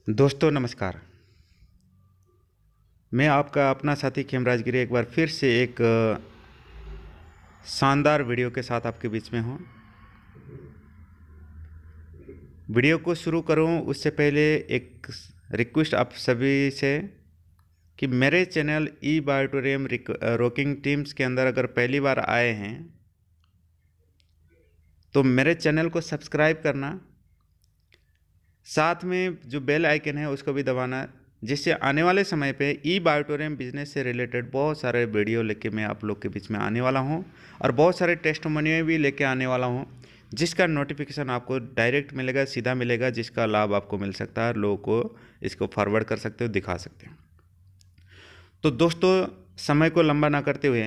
दोस्तों नमस्कार। मैं आपका अपना साथी खेमराज गिरी एक बार फिर से एक शानदार वीडियो के साथ आपके बीच में हूँ। वीडियो को शुरू करूँ उससे पहले एक रिक्वेस्ट आप सभी से कि मेरे चैनल ई बायोटोरियम रॉकिंग टीम्स के अंदर अगर पहली बार आए हैं तो मेरे चैनल को सब्सक्राइब करना, साथ में जो बेल आइकन है उसको भी दबाना, जिससे आने वाले समय पे ई बायोटोरियम बिजनेस से रिलेटेड बहुत सारे वीडियो लेके मैं आप लोग के बीच में आने वाला हूँ और बहुत सारे टेस्टिमोनियल भी लेके आने वाला हूँ, जिसका नोटिफिकेशन आपको डायरेक्ट मिलेगा, सीधा मिलेगा, जिसका लाभ आपको मिल सकता है। लोगों को इसको फॉरवर्ड कर सकते हो, दिखा सकते हो। तो दोस्तों समय को लंबा ना करते हुए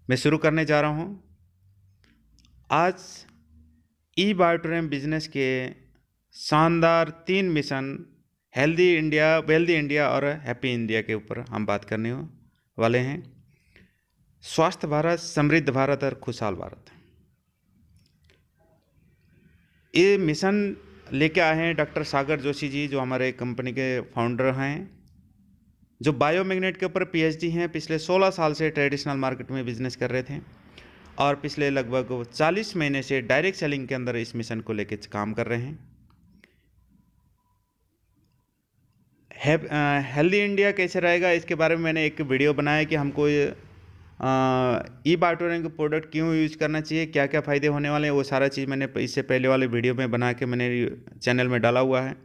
मैं शुरू करने जा रहा हूँ। आज ई बायोटोरियम बिजनेस के शानदार 3 mission healthy India, wealthy India और हैप्पी इंडिया के ऊपर हम बात करने वाले हैं। स्वस्थ भारत, समृद्ध भारत और खुशहाल भारत। ये मिशन लेके आए हैं डॉक्टर सागर जोशी जी, जो हमारे कंपनी के फाउंडर हैं, जो बायोमैग्नेट के ऊपर पीएचडी हैं। पिछले 16 साल से ट्रेडिशनल मार्केट में बिजनेस कर रहे थे और पिछले लगभग 40 महीने से डायरेक्ट सेलिंग के अंदर इस मिशन को लेके काम कर रहे हैं। हेल्दी इंडिया कैसे रहेगा, इसके बारे में मैंने एक वीडियो बनाया कि हमको ई बायोटोरियम के प्रोडक्ट क्यों यूज़ करना चाहिए, क्या क्या फ़ायदे होने वाले हैं, वो सारा चीज़ मैंने इससे पहले वाले वीडियो में बना के मैंने चैनल में डाला हुआ है।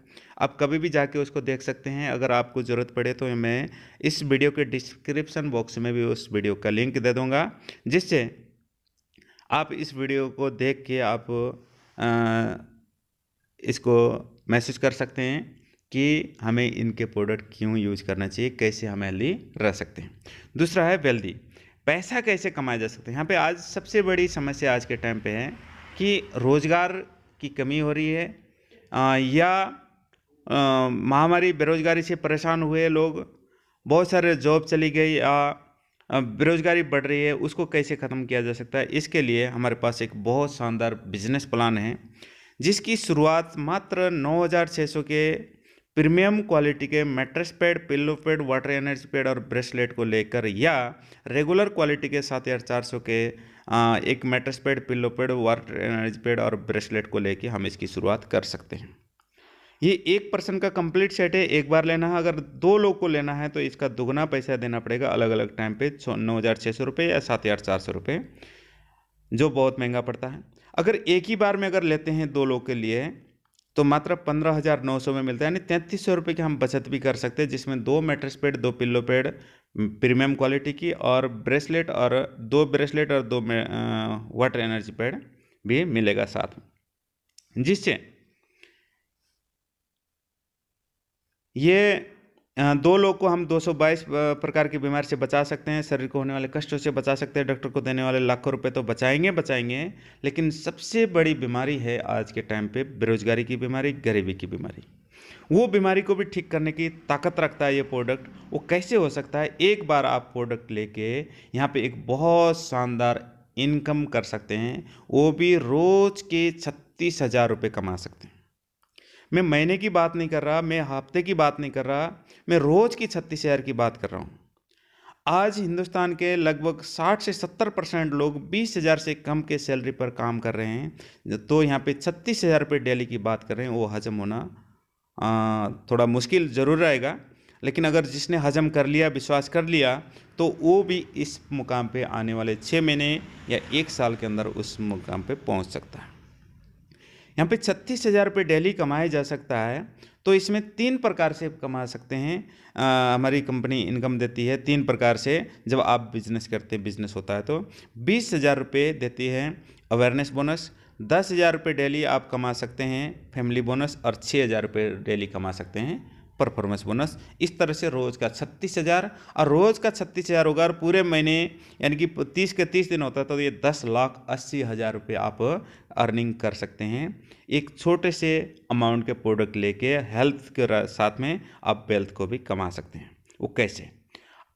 आप कभी भी जाके उसको देख सकते हैं। अगर आपको ज़रूरत पड़े तो मैं इस वीडियो के डिस्क्रिप्शन बॉक्स में भी उस वीडियो का लिंक दे दूँगा, जिससे आप इस वीडियो को देख के आप इसको महसूस कर सकते हैं कि हमें इनके प्रोडक्ट क्यों यूज़ करना चाहिए, कैसे हम हेल्दी रह सकते हैं। दूसरा है वेल्दी, पैसा कैसे कमाया जा सकता है। यहाँ पे आज सबसे बड़ी समस्या आज के टाइम पे है कि रोज़गार की कमी हो रही है, या महामारी बेरोज़गारी से परेशान हुए लोग, बहुत सारे जॉब चली गई या बेरोज़गारी बढ़ रही है, उसको कैसे ख़त्म किया जा सकता है। इसके लिए हमारे पास एक बहुत शानदार बिजनेस प्लान है, जिसकी शुरुआत मात्र 9,600 के प्रीमियम क्वालिटी के mattress pad, pillow pad, water energy pad और ब्रेसलेट को लेकर, या रेगुलर क्वालिटी के 7,400 के एक mattress pad, pillow pad, water energy pad और ब्रेसलेट को लेकर हम इसकी शुरुआत कर सकते हैं। ये एक पर्सन का कंप्लीट सेट है, एक बार लेना है। अगर 2 लोग को लेना है तो इसका दुगना पैसा देना पड़ेगा अलग अलग टाइम पे, 9,600 रुपये या 7,400 रुपये, जो बहुत महंगा पड़ता है। अगर एक ही बार में अगर लेते हैं 2 लोग के लिए तो मात्र 15,900 में मिलता है, यानी 3,300 रुपये की हम बचत भी कर सकते हैं, जिसमें 2 mattress pad, 2 pillow pad premium quality की और ब्रेसलेट, और 2 ब्रेसलेट और 2 वाटर एनर्जी पैड भी मिलेगा साथ में, जिससे ये 2 लोग को हम 222 प्रकार की बीमारी से बचा सकते हैं, शरीर को होने वाले कष्टों से बचा सकते हैं। डॉक्टर को देने वाले लाखों रुपए तो बचाएंगे, लेकिन सबसे बड़ी बीमारी है आज के टाइम पे बेरोजगारी की बीमारी, गरीबी की बीमारी। वो बीमारी को भी ठीक करने की ताकत रखता है ये प्रोडक्ट। वो कैसे हो सकता है, एक बार आप प्रोडक्ट लेके यहाँ पे एक बहुत शानदार इनकम कर सकते हैं, वो भी रोज़ के 36,000 रुपये कमा सकते हैं। मैं महीने की बात नहीं कर रहा, मैं हफ्ते की बात नहीं कर रहा, मैं रोज़ की 36,000 की बात कर रहा हूँ। आज हिंदुस्तान के लगभग 60 से 70% लोग 20,000 से कम के सैलरी पर काम कर रहे हैं, तो यहाँ पे 36,000 रुपये डेली की बात कर रहे हैं। वो हजम होना थोड़ा मुश्किल ज़रूर रहेगा, लेकिन अगर जिसने हजम कर लिया, विश्वास कर लिया, तो वो भी इस मुकाम पे आने वाले 6 महीने या 1 साल के अंदर उस मुकाम पे पहुँच सकता है। यहाँ पे 36,000 रुपये डेली कमाया जा सकता है, तो इसमें 3 प्रकार से कमा सकते हैं। हमारी कंपनी इनकम देती है 3 प्रकार से। जब आप बिजनेस करते हैं, बिजनेस होता है, तो 20,000 रुपये देती है अवेयरनेस बोनस, 10,000 रुपये डेली आप कमा सकते हैं फैमिली बोनस, और 6,000 रुपये डेली कमा सकते हैं परफॉर्मेंस बोनस। इस तरह से रोज़ का 36,000, और रोज़ का 36,000 होगा और पूरे महीने यानी कि 30 के 30 दिन होता है, तो ये 10,80,000 रुपये आप अर्निंग कर सकते हैं एक छोटे से अमाउंट के प्रोडक्ट लेके। हेल्थ के साथ में आप वेल्थ को भी कमा सकते हैं। वो कैसे?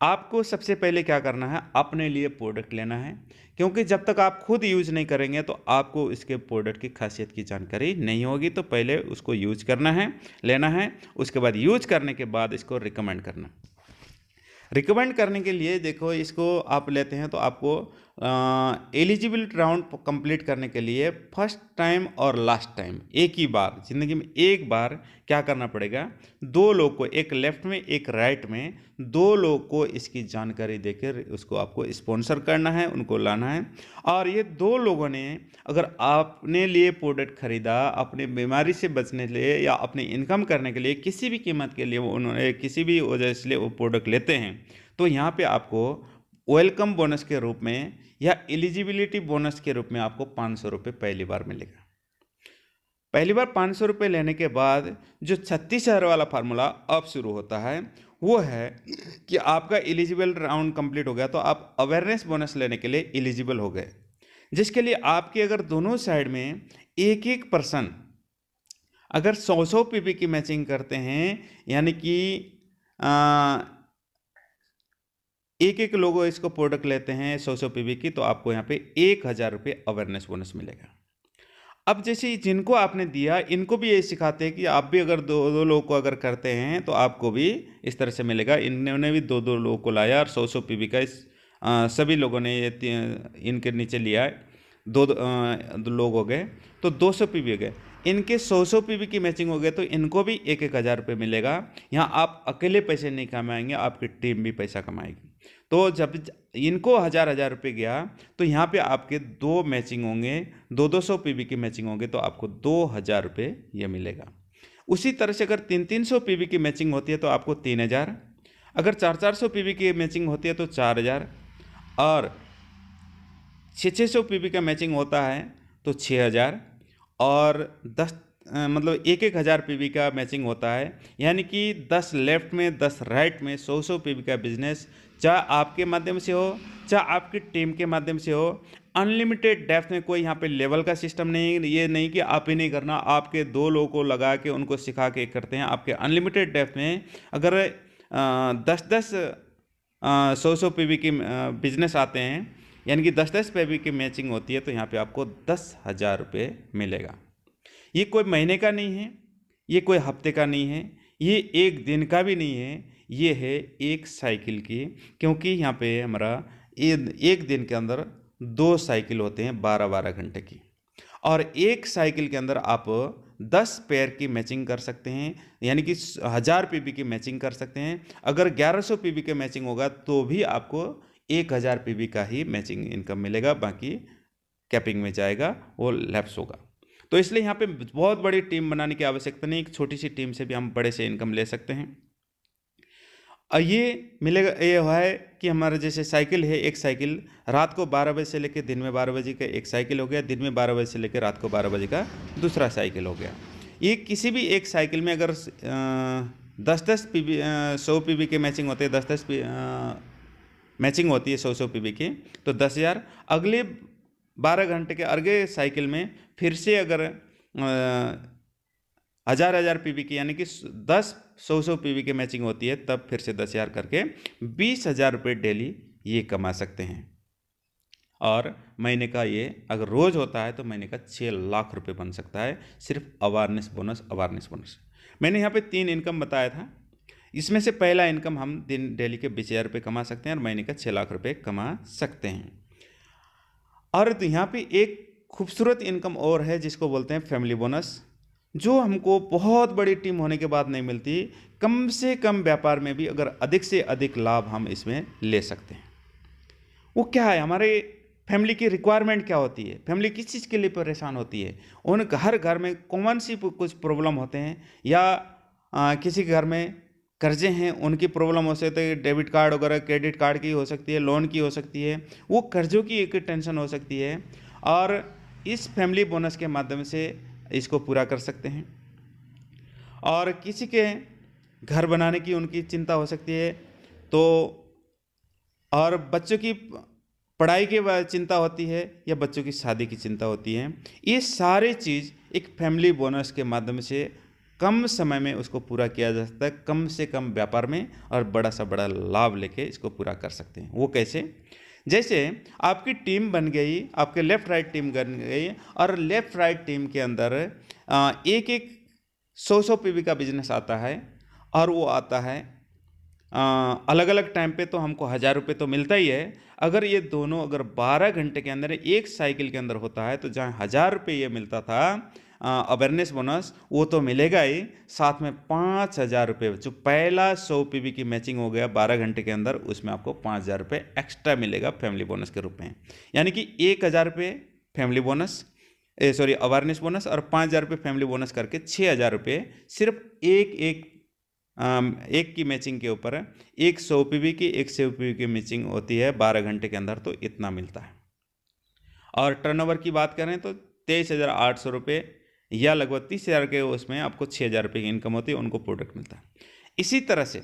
आपको सबसे पहले क्या करना है, अपने लिए प्रोडक्ट लेना है, क्योंकि जब तक आप खुद यूज़ नहीं करेंगे तो आपको इसके प्रोडक्ट की खासियत की जानकारी नहीं होगी। तो पहले उसको यूज़ करना है, लेना है, उसके बाद यूज़ करने के बाद इसको रिकमेंड करना। रिकमेंड करने के लिए देखो, इसको आप लेते हैं तो आपको एलिजिबल राउंड कंप्लीट करने के लिए फर्स्ट टाइम और लास्ट टाइम एक ही बार ज़िंदगी में एक बार क्या करना पड़ेगा, दो लोग को, एक लेफ्ट में एक राइट में, दो लोग को इसकी जानकारी देकर उसको आपको स्पॉन्सर करना है, उनको लाना है। और ये दो लोगों ने अगर अपने लिए प्रोडक्ट खरीदा, अपने बीमारी से बचने के लिए या अपने इनकम करने के लिए किसी भी कीमत के लिए उन्होंने किसी भी वजह से वो प्रोडक्ट लेते हैं, तो यहाँ पे आपको वेलकम बोनस के रूप में या एलिजिबिलिटी बोनस के रूप में आपको 500 रुपये पहली बार मिलेगा। पहली बार 500 रुपये लेने के बाद जो 36,000 वाला फार्मूला अब शुरू होता है, वो है कि आपका एलिजिबल राउंड कंप्लीट हो गया तो आप अवेयरनेस बोनस लेने के लिए एलिजिबल हो गए, जिसके लिए आपके अगर दोनों साइड में एक एक पर्सन अगर 100 पीवी की मैचिंग करते हैं, यानी कि एक एक लोगों इसको प्रोडक्ट लेते हैं 100 पीवी की, तो आपको यहाँ पे 1,000 रुपये अवेयरनेस बोनस मिलेगा। अब जैसे जिनको आपने दिया, इनको भी ये सिखाते हैं कि आप भी अगर दो दो लोगों को अगर करते हैं तो आपको भी इस तरह से मिलेगा। इन्होंने भी दो दो लोगों को लाया और 100 पीवी का सभी लोगों ने ये इनके नीचे लिया है, दो लोग हो गए तो 200 पीवी हो गए। इनके 100 पीवी की मैचिंग हो गए तो इनको भी 1,000 रुपये मिलेगा। यहाँ आप अकेले पैसे नहीं कमाएंगे, आपकी टीम भी पैसा कमाएगी। तो जब इनको 1,000 रुपये गया तो यहाँ पे आपके दो मैचिंग होंगे, 200 पीवी की मैचिंग होंगे तो आपको 2,000 रुपये ये मिलेगा। उसी तरह से अगर 300 पीवी की मैचिंग होती है तो आपको 3,000, अगर 400 पीवी की मैचिंग होती है तो 4,000, और 600 पीवी का मैचिंग होता है तो 6,000, और 10 मतलब 1,000 पीवी का मैचिंग होता है, यानी कि 10 लेफ्ट में 10 राइट में 100 पीवी का बिजनेस, चाहे आपके माध्यम से हो चाहे आपकी टीम के माध्यम से हो। अनलिमिटेड डेप्थ में कोई यहाँ पे लेवल का सिस्टम नहीं, ये नहीं कि आप ही नहीं करना, आपके दो लोगों को लगा के उनको सिखा के करते हैं। आपके अनलिमिटेड डेप्थ में अगर 10-10 100 पीवी की बिजनेस आते हैं, यानी कि 10-10 पीवी की मैचिंग होती है, तो यहाँ पे आपको 10,000 रुपये मिलेगा। ये कोई महीने का नहीं है, ये कोई हफ्ते का नहीं है, ये एक दिन का भी नहीं है, ये है एक साइकिल की, क्योंकि यहाँ पे हमारा एक दिन के अंदर 2 साइकिल होते हैं 12-12 घंटे की, और एक साइकिल के अंदर आप 10 पेयर की मैचिंग कर सकते हैं, यानी कि 1,000 पीवी की मैचिंग कर सकते हैं। अगर 1,100 पीवी की मैचिंग होगा तो भी आपको 1,000 पीवी का ही मैचिंग इनकम मिलेगा, बाकी कैपिंग में जाएगा, वो लैप्स होगा। तो इसलिए यहाँ पे बहुत बड़ी टीम बनाने की आवश्यकता नहीं, एक छोटी सी टीम से भी हम बड़े से इनकम ले सकते हैं। ये मिलेगा, ये है कि हमारा जैसे साइकिल है, एक साइकिल रात को 12 बजे से लेकर दिन में 12 बजे का एक साइकिल हो गया, दिन में 12 बजे से लेकर रात को 12 बजे का दूसरा साइकिल हो गया। ये किसी भी एक साइकिल में अगर 10-10 पीवी 100 पीवी के मैचिंग होते हैं, 10-10 मैचिंग होती है 100 पीवी की, तो 10,000। अगले 12 घंटे के अगले साइकिल में फिर से अगर 1,000 पीवी की, यानी कि 10 100 पीवी की मैचिंग होती है, तब फिर से 10,000 करके 20,000 रुपये डेली ये कमा सकते हैं। और महीने का ये अगर रोज़ होता है तो महीने का 6 लाख रुपए बन सकता है, सिर्फ अवेयरनेस बोनस। मैंने यहाँ पे 3 इनकम बताया था, इसमें से पहला इनकम हम डेली के 20,000 रुपये कमा सकते हैं और महीने का 6 लाख रुपये कमा सकते हैं। और तो यहाँ पे एक खूबसूरत इनकम और है जिसको बोलते हैं फैमिली बोनस, जो हमको बहुत बड़ी टीम होने के बाद नहीं मिलती। कम से कम व्यापार में भी अगर अधिक से अधिक लाभ हम इसमें ले सकते हैं। वो क्या है, हमारे फैमिली की रिक्वायरमेंट क्या होती है, फैमिली किस चीज़ के लिए परेशान होती है, उन हर घर में कॉमन सी कुछ प्रॉब्लम होते हैं, या किसी घर में कर्जे हैं, उनकी प्रॉब्लम हो सकती है, डेबिट कार्ड वगैरह क्रेडिट कार्ड की हो सकती है, लोन की हो सकती है, वो कर्जों की एक टेंशन हो सकती है, और इस फैमिली बोनस के माध्यम से इसको पूरा कर सकते हैं। और किसी के घर बनाने की उनकी चिंता हो सकती है, तो और बच्चों की पढ़ाई की चिंता होती है, या बच्चों की शादी की चिंता होती है, ये सारी चीज़ एक फैमिली बोनस के माध्यम से कम समय में उसको पूरा किया जा सकता है, कम से कम व्यापार में, और बड़ा से बड़ा लाभ लेके इसको पूरा कर सकते हैं। वो कैसे? जैसे आपकी टीम बन गई, आपके लेफ़्ट राइट टीम बन गई, और लेफ़्ट राइट टीम के अंदर एक एक 100 पीवी का बिजनेस आता है, और वो आता है अलग अलग टाइम पे, तो हमको 1000 रुपये तो मिलता ही है। अगर ये दोनों अगर 12 घंटे के अंदर एक साइकिल के अंदर होता है, तो जहाँ 1000 रुपये ये मिलता था अवेयरनेस बोनस, वो तो मिलेगा ही, साथ में 5000 रुपये, जो पहला 100 पीवी की मैचिंग हो गया 12 घंटे के अंदर, उसमें आपको 5000 रुपये एक्स्ट्रा मिलेगा फैमिली बोनस के रूप में। यानी कि 1000 रुपये family bonus, sorry awareness bonus, और 5000 रुपये फैमिली बोनस करके 6000 रुपये सिर्फ एक की मैचिंग के ऊपर। एक 100 पीवी की, एक 100 पीवी की मैचिंग होती है 12 घंटे के अंदर, तो इतना मिलता है। और टर्नओवर की बात करें तो 23,800 रुपये, या लगभग 30,000 के, उसमें आपको 6,000 रुपये की इनकम होती है, उनको प्रोडक्ट मिलता है। इसी तरह से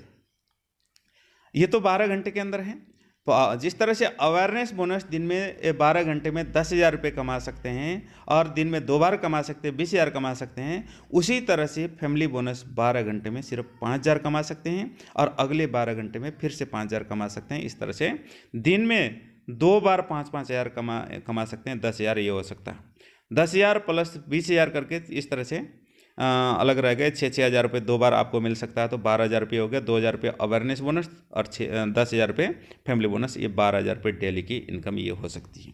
ये तो 12 घंटे के अंदर है। जिस तरह से अवेयरनेस बोनस दिन में 12 घंटे में 10,000 रुपये कमा सकते हैं, और दिन में 2 बार कमा सकते हैं, 20,000 कमा सकते हैं, उसी तरह से फैमिली बोनस 12 घंटे में सिर्फ 5,000 कमा सकते हैं, और अगले 12 घंटे में फिर से 5,000 कमा सकते हैं। इस तरह से दिन में 2 बार 5-5 हज़ार कमा सकते हैं। 10,000 ये हो सकता है, 10,000 प्लस 20,000 करके इस तरह से अलग रह गए। 6,000 रुपये 2 बार आपको मिल सकता है, तो 12,000 रुपये हो गया। 2,000 रुपये अवेयरनेस बोनस, और 10,000 रुपये फैमिली बोनस, ये 12,000 रुपये डेली की इनकम ये हो सकती है।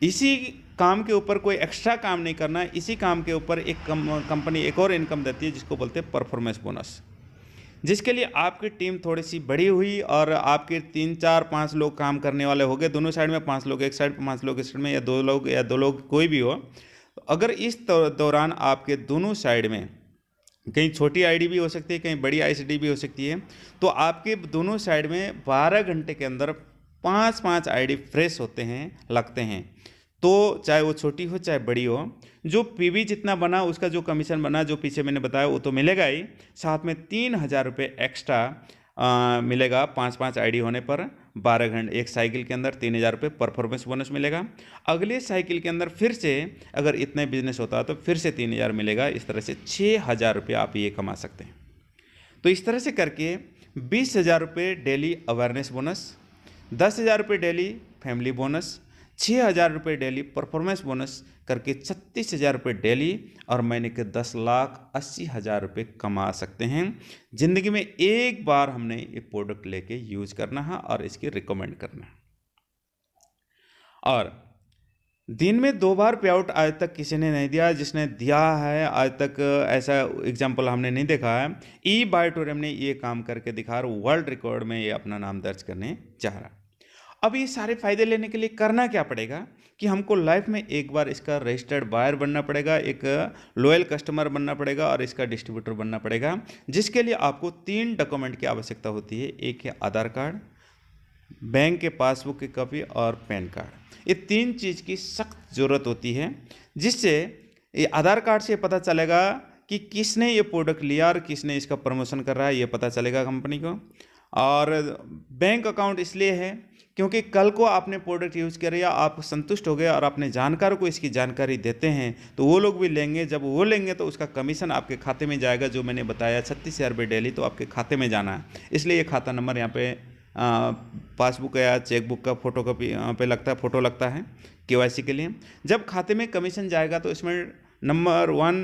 इसी काम के ऊपर कोई एक्स्ट्रा काम नहीं करना है। इसी काम के ऊपर एक कंपनी एक और इनकम देती है, जिसको बोलते हैं परफॉर्मेंस बोनस, जिसके लिए आपकी टीम थोड़ी सी बड़ी हुई, और आपके 3-4-5 लोग काम करने वाले हो गए, दोनों साइड में 5 लोग एक साइड पर, 5 लोग इस साइड में, या 2 लोग कोई भी हो। अगर इस दौरान आपके दोनों साइड में, कहीं छोटी आईडी भी हो सकती है, कहीं बड़ी आईसीडी भी हो सकती है, तो आपके दोनों साइड में 12 घंटे के अंदर 5-5 आईडी फ्रेश होते हैं, लगते हैं, तो चाहे वो छोटी हो चाहे बड़ी हो, जो पीवी जितना बना उसका जो कमीशन बना, जो पीछे मैंने बताया, वो तो मिलेगा ही, साथ में 3,000 रुपये एक्स्ट्रा मिलेगा 5-5 आईडी होने पर। 12 घंटे एक साइकिल के अंदर 3,000 रुपये परफॉर्मेंस बोनस मिलेगा। अगले साइकिल के अंदर फिर से अगर इतने बिजनेस होता है तो फिर से 3,000 मिलेगा। इस तरह से 6,000 रुपये आप ये कमा सकते हैं। तो इस तरह से करके 20,000 रुपये डेली अवेयरनेस बोनस, 10,000 रुपये डेली फैमिली बोनस, 6,000 रुपये डेली परफॉर्मेंस बोनस करके 36,000 रुपये डेली, और महीने के 10,80,000 रुपये कमा सकते हैं। ज़िंदगी में एक बार हमने ये प्रोडक्ट लेके यूज करना है और इसकी रिकमेंड करना है। और दिन में 2 बार पे आउट आज तक किसी ने नहीं दिया। जिसने दिया है आज तक ऐसा एग्जाम्पल हमने नहीं देखा है। ई बायोटोरियम ने ये काम करके दिखा और वर्ल्ड रिकॉर्ड में ये अपना नाम दर्ज करने चाह रहा। अब ये सारे फायदे लेने के लिए करना क्या पड़ेगा कि हमको लाइफ में एक बार इसका रजिस्टर्ड बायर बनना पड़ेगा, एक लॉयल कस्टमर बनना पड़ेगा और इसका डिस्ट्रीब्यूटर बनना पड़ेगा, जिसके लिए आपको 3 डॉक्यूमेंट की आवश्यकता होती है। एक है आधार कार्ड, बैंक के पासबुक की कॉपी और पैन कार्ड। ये 3 चीज़ की सख्त ज़रूरत होती है, जिससे ये आधार कार्ड से पता चलेगा कि किसने ये प्रोडक्ट लिया और किसने इसका प्रमोशन कर रहा है, ये पता चलेगा कंपनी को। और बैंक अकाउंट इसलिए है क्योंकि कल को आपने प्रोडक्ट यूज़ किया या आप संतुष्ट हो गए और अपने जानकार को इसकी जानकारी देते हैं तो वो लोग भी लेंगे। जब वो लेंगे तो उसका कमीशन आपके खाते में जाएगा, जो मैंने बताया 36,000 रुपये डेली, तो आपके खाते में जाना है। इसलिए ये खाता नंबर यहाँ पे पासबुक या चेकबुक का फोटो कॉपी पे लगता है, फ़ोटो लगता है केवाईसी के लिए। जब खाते में कमीशन जाएगा तो इसमें नंबर 1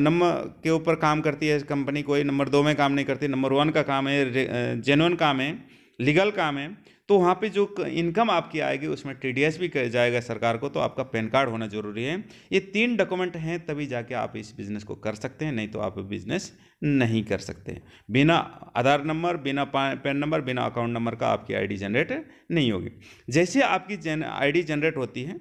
नंबर के ऊपर काम करती है कंपनी, कोई नंबर 2 में काम नहीं करती। नंबर 1 का काम है जेन्युइन काम है, लीगल काम है। तो वहाँ पे जो इनकम आपकी आएगी उसमें टीडीएस भी जाएगा सरकार को, तो आपका पैन कार्ड होना जरूरी है। ये 3 डॉक्यूमेंट हैं तभी जाके आप इस बिज़नेस को कर सकते हैं, नहीं तो आप बिज़नेस नहीं कर सकते। बिना आधार नंबर, बिना पैन नंबर, बिना अकाउंट नंबर का आपकी आईडी जनरेट नहीं होगी। जैसे आपकी आईडी जनरेट होती है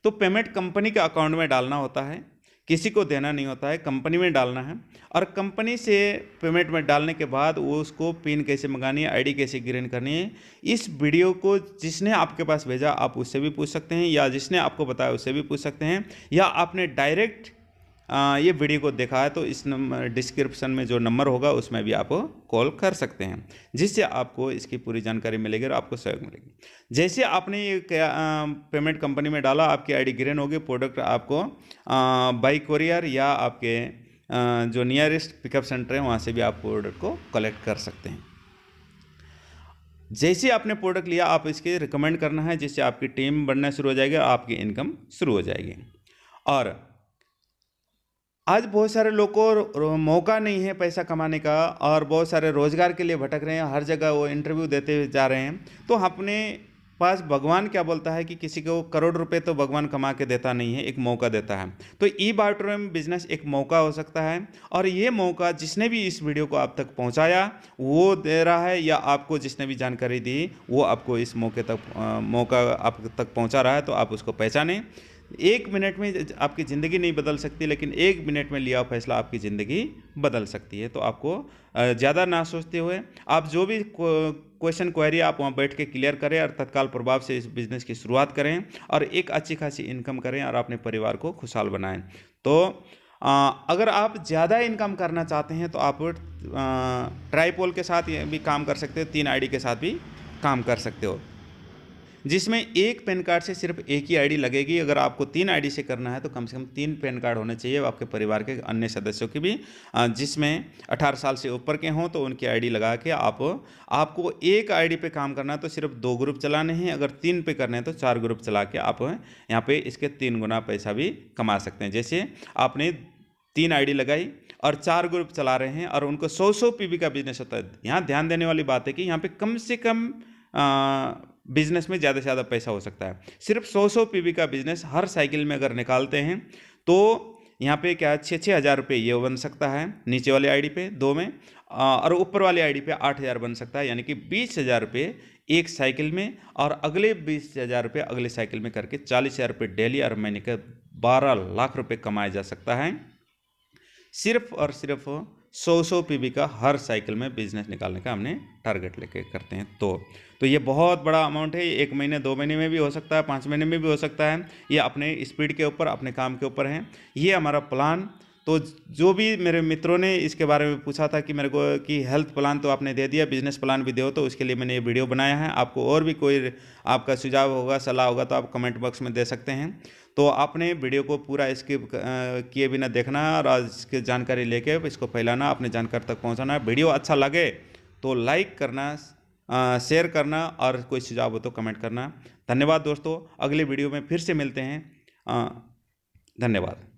तो पेमेंट कंपनी के अकाउंट में डालना होता है, किसी को देना नहीं होता है, कंपनी में डालना है। और कंपनी से पेमेंट में डालने के बाद वो उसको पिन कैसे मंगानी है, आईडी कैसे ग्रीन करनी है, इस वीडियो को जिसने आपके पास भेजा आप उससे भी पूछ सकते हैं, या जिसने आपको बताया उससे भी पूछ सकते हैं, या आपने डायरेक्ट ये वीडियो को देखा है तो इस नंबर डिस्क्रिप्शन में जो नंबर होगा उसमें भी आप कॉल कर सकते हैं, जिससे आपको इसकी पूरी जानकारी मिलेगी और आपको सहयोग मिलेगी। जैसे आपने ये पेमेंट कंपनी में डाला, आपकी आईडी ग्रीन होगी, प्रोडक्ट आपको बाई कोरियर या आपके जो नियरेस्ट पिकअप सेंटर है वहाँ से भी आप प्रोडक्ट को कलेक्ट कर सकते हैं। जैसे आपने प्रोडक्ट लिया, आप इसके रिकमेंड करना है, जिससे आपकी टीम बढ़ना शुरू हो जाएगी, आपकी इनकम शुरू हो जाएगी। और आज बहुत सारे लोग को मौका नहीं है पैसा कमाने का, और बहुत सारे रोजगार के लिए भटक रहे हैं, हर जगह वो इंटरव्यू देते हुए जा रहे हैं। तो अपने पास भगवान क्या बोलता है कि किसी को करोड़ रुपए तो भगवान कमा के देता नहीं है, एक मौका देता है। तो ई बार्टर में बिजनेस एक मौका हो सकता है, और ये मौका जिसने भी इस वीडियो को आप तक पहुंचाया वो दे रहा है, या आपको जिसने भी जानकारी दी वो आपको इस मौका आप तक पहुंचा रहा है। तो आप उसको पहचानें। 1 मिनट में आपकी ज़िंदगी नहीं बदल सकती, लेकिन 1 मिनट में लिया फैसला आपकी ज़िंदगी बदल सकती है। तो आपको ज़्यादा ना सोचते हुए आप जो भी क्वेश्चन क्वेरी आप वहाँ बैठ के क्लियर करें, और तत्काल प्रभाव से इस बिज़नेस की शुरुआत करें, और एक अच्छी खासी इनकम करें, और अपने परिवार को खुशहाल बनाएं। तो अगर आप ज़्यादा इनकम करना चाहते हैं तो आप ट्राइपोल के साथ भी काम कर सकते हो, 3 आईडी के साथ भी काम कर सकते हो, जिसमें एक पैन कार्ड से सिर्फ एक ही आईडी लगेगी। अगर आपको 3 आईडी से करना है तो कम से कम 3 पैन कार्ड होने चाहिए आपके परिवार के अन्य सदस्यों की भी, जिसमें 18 साल से ऊपर के हों तो उनकी आईडी लगा के आपको एक आईडी पे काम करना है तो सिर्फ 2 ग्रुप चलाने हैं। अगर 3 पे करने हैं तो 4 ग्रुप चला के आप यहाँ पे इसके 3 गुना पैसा भी कमा सकते हैं। जैसे आपने 3 आईडी लगाई और 4 ग्रुप चला रहे हैं, और उनको 100 पीवी का बिजनेस होता है। यहाँ ध्यान देने वाली बात है कि यहाँ पे कम से कम बिजनेस में ज़्यादा से ज़्यादा पैसा हो सकता है। सिर्फ 100 पीवी का बिजनेस हर साइकिल में अगर निकालते हैं तो यहाँ पे क्या 6-6 हज़ार रुपये ये बन सकता है नीचे वाली आईडी पे 2 में, और ऊपर वाली आईडी पे 8,000 बन सकता है, यानी कि 20,000 रुपये एक साइकिल में, और अगले 20,000 रुपये अगले साइकिल में करके 40,000 रुपये डेली और महीने के 12 लाख रुपये कमाया जा सकता है, सिर्फ और सिर्फ 100 पीवी का हर साइकिल में बिजनेस निकालने का हमने टारगेट लेके करते हैं। तो ये बहुत बड़ा अमाउंट है। 1 महीने 2 महीने में भी हो सकता है, 5 महीने में भी हो सकता है। ये अपने स्पीड के ऊपर, अपने काम के ऊपर है। ये हमारा प्लान। तो जो भी मेरे मित्रों ने इसके बारे में पूछा था कि मेरे को कि हेल्थ प्लान तो आपने दे दिया, बिजनेस प्लान भी दो, तो उसके लिए मैंने ये वीडियो बनाया है। आपको और भी कोई आपका सुझाव होगा, सलाह होगा तो आप कमेंट बॉक्स में दे सकते हैं। तो आपने वीडियो को पूरा स्किप किए बिना देखना है, और आज इसकी जानकारी लेके इसको फैलाना, अपने जानकार तक पहुंचाना है। वीडियो अच्छा लगे तो लाइक करना, शेयर करना, और कोई सुझाव हो तो कमेंट करना। धन्यवाद दोस्तों, अगले वीडियो में फिर से मिलते हैं। धन्यवाद।